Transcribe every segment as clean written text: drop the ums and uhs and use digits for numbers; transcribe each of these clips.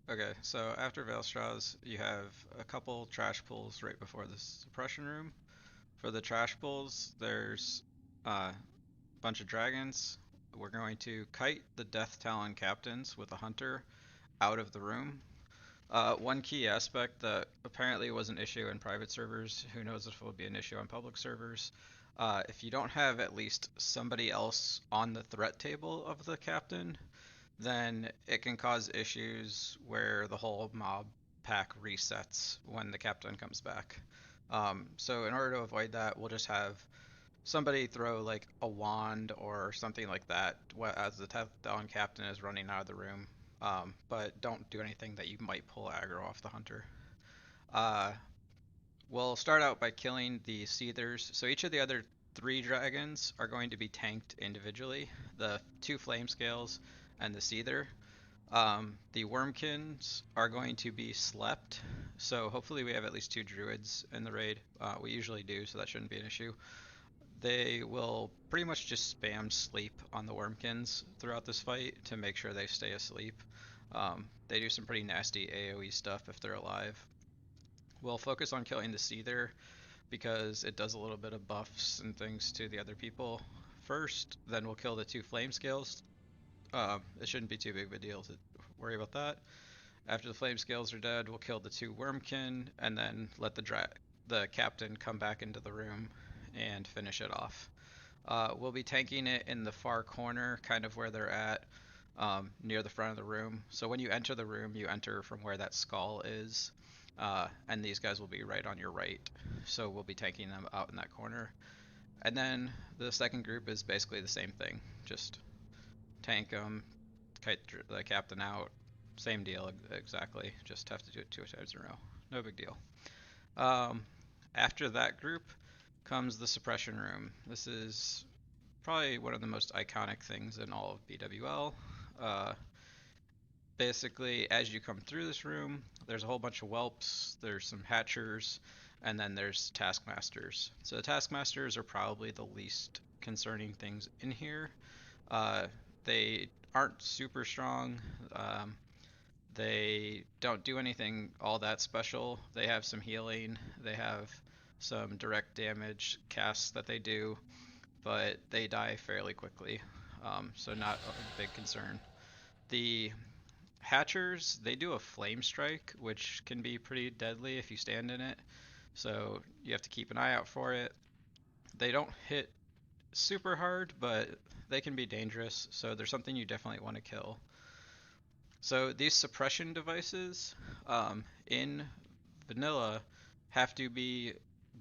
Okay, so after Veil Straws, you have a couple trash pulls right before the suppression room. For the trash pulls, there's a bunch of dragons. We're going to kite the Death Talon captains with a hunter out of the room. One key aspect that apparently was an issue in private servers, who knows if it will be an issue on public servers, if you don't have at least somebody else on the threat table of the captain, then it can cause issues where the whole mob pack resets when the captain comes back. So in order to avoid that, we'll just have somebody throw like a wand or something like that as the down captain is running out of the room. But don't do anything that you might pull aggro off the hunter. Uh, we'll start out by killing the Seethers. So each of the other three dragons are going to be tanked individually. The two flame scales and the Seether. The Wormkins are going to be slept, so hopefully we have at least two druids in the raid. We usually do, so that shouldn't be an issue. They will pretty much just spam sleep on the Wormkins throughout this fight to make sure they stay asleep. They do some pretty nasty AoE stuff if they're alive. We'll focus on killing the Seether because it does a little bit of buffs and things to the other people first. Then we'll kill the two Flame Scales. It shouldn't be too big of a deal to worry about that. After the flame scales are dead, we'll kill the two wormkin and then let the captain come back into the room and finish it off. We'll be tanking it in the far corner, kind of where they're at, near the front of the room. So when you enter the room, you enter from where that skull is, and these guys will be right on your right. So we'll be tanking them out in that corner. And then the second group is basically the same thing, just tank them, kite the captain out. Same deal exactly. Just have to do it two times in a row. No big deal. Um, After that group comes the suppression room. This is probably one of the most iconic things in all of BWL. Uh, Basically, as you come through this room, there's a whole bunch of whelps, there's some hatchers, and then there's taskmasters. So the taskmasters are probably the least concerning things in here. Uh, they aren't super strong. They don't do anything all that special. They have some healing, they have some direct damage casts that they do, but they die fairly quickly, so not a big concern. The Hatchers, they do a flame strike, which can be pretty deadly if you stand in it, so you have to keep an eye out for it. They don't hit super hard, but they can be dangerous, so they're something you definitely want to kill. So these suppression devices in vanilla have to be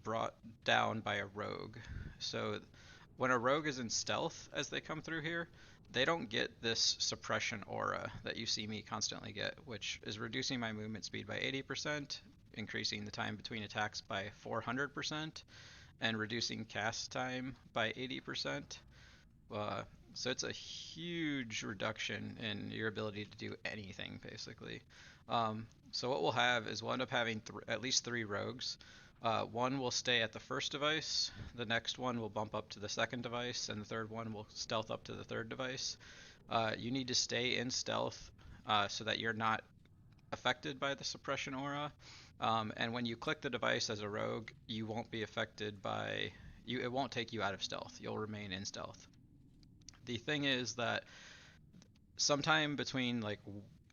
brought down by a rogue. So when a rogue is in stealth as they come through here, they don't get this suppression aura that you see me constantly get, which is reducing my movement speed by 80%, increasing the time between attacks by 400%, and reducing cast time by 80%. Uh, so it's a huge reduction in your ability to do anything, basically. So what we'll have is we'll end up having at least three rogues. One will stay at the first device, the next one will bump up to the second device, and the third one will stealth up to the third device. You need to stay in stealth so that you're not affected by the suppression aura. And when you click the device as a rogue, you won't be affected by you. It won't take you out of stealth. You'll remain in stealth. The thing is that sometime between like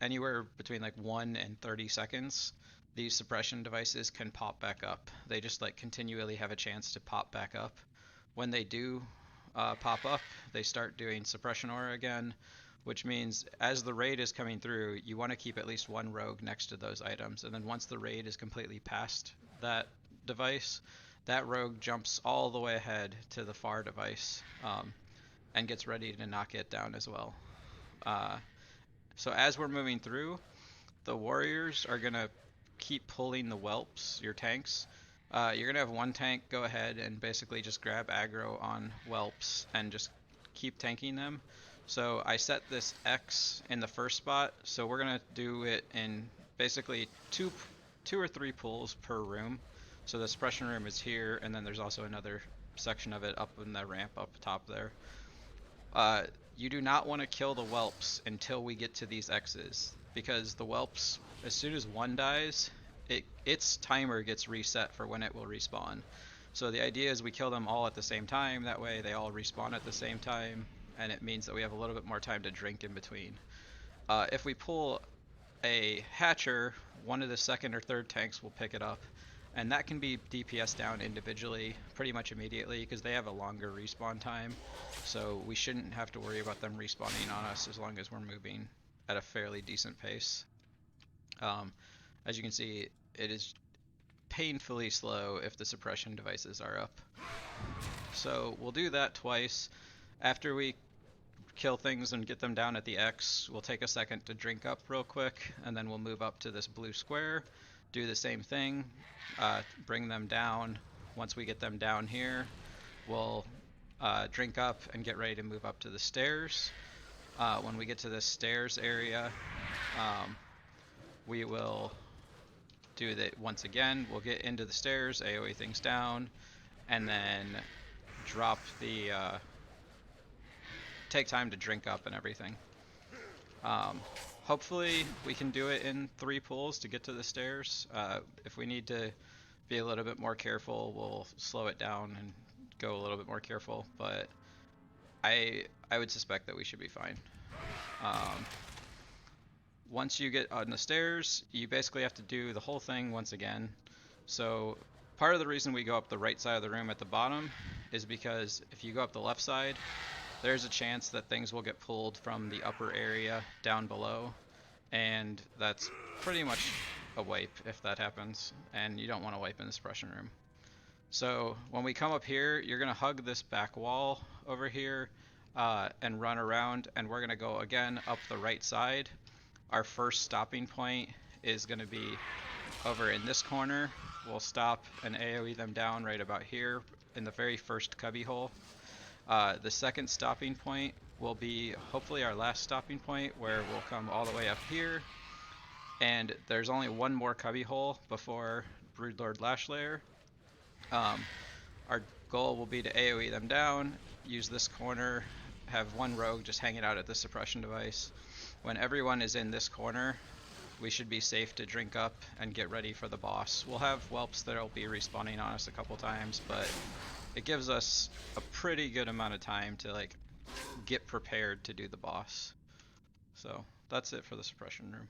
anywhere between like 1 and 30 seconds, these suppression devices can pop back up. They just like continually have a chance to pop back up. When they do pop up, they start doing suppression aura again, which means as the raid is coming through, you want to keep at least one rogue next to those items. And then once the raid is completely past that device, that rogue jumps all the way ahead to the far device, and gets ready to knock it down as well. Uh, so as we're moving through, the warriors are gonna keep pulling the whelps, your tanks. You're gonna have one tank go ahead and basically just grab aggro on whelps and just keep tanking them. So I set this X in the first spot, so we're gonna do it in basically two or three pulls per room. So the suppression room is here, and then there's also another section of it up in the ramp up top there. You do not want to kill the whelps until we get to these X's, because the whelps, as soon as one dies, its timer gets reset for when it will respawn. So the idea is we kill them all at the same time, that way they all respawn at the same time, and it means that we have a little bit more time to drink in between. If we pull a hatcher, one of the second or third tanks will pick it up, and that can be DPS down individually pretty much immediately because they have a longer respawn time, so we shouldn't have to worry about them respawning on us as long as we're moving at a fairly decent pace. As you can see, it is painfully slow if the suppression devices are up. So we'll do that twice. After we kill things and get them down at the X, we'll take a second to drink up real quick, and then we'll move up to this blue square, do the same thing, bring them down. Once we get them down here, we'll drink up and get ready to move up to the stairs. When we get to the stairs area, we will do that once again. We'll get into the stairs, AoE things down, and then drop the take time to drink up and everything. Hopefully we can do it in 3 pulls to get to the stairs. If we need to be a little bit more careful, we'll slow it down and go a little bit more careful, but I would suspect that we should be fine. Once you get on the stairs, you basically have to do the whole thing once again. So part of the reason we go up the right side of the room at the bottom is because if you go up the left side, there's a chance that things will get pulled from the upper area down below, and that's pretty much a wipe if that happens, and you don't want to wipe in the suppression room. So when we come up here, you're going to hug this back wall over here and run around, and we're going to go again up the right side. Our first stopping point is going to be over in this corner. We'll stop and AoE them down right about here in the very first cubby hole. The second stopping point will be hopefully our last stopping point, where we'll come all the way up here, and there's only one more cubby hole before Broodlord Lashlayer. Our goal will be to AoE them down, use this corner, have one rogue just hanging out at the suppression device. When everyone is in this corner, we should be safe to drink up and get ready for the boss. We'll have whelps that'll be respawning on us a couple times, but it gives us a pretty good amount of time to like get prepared to do the boss. So that's it for the suppression room.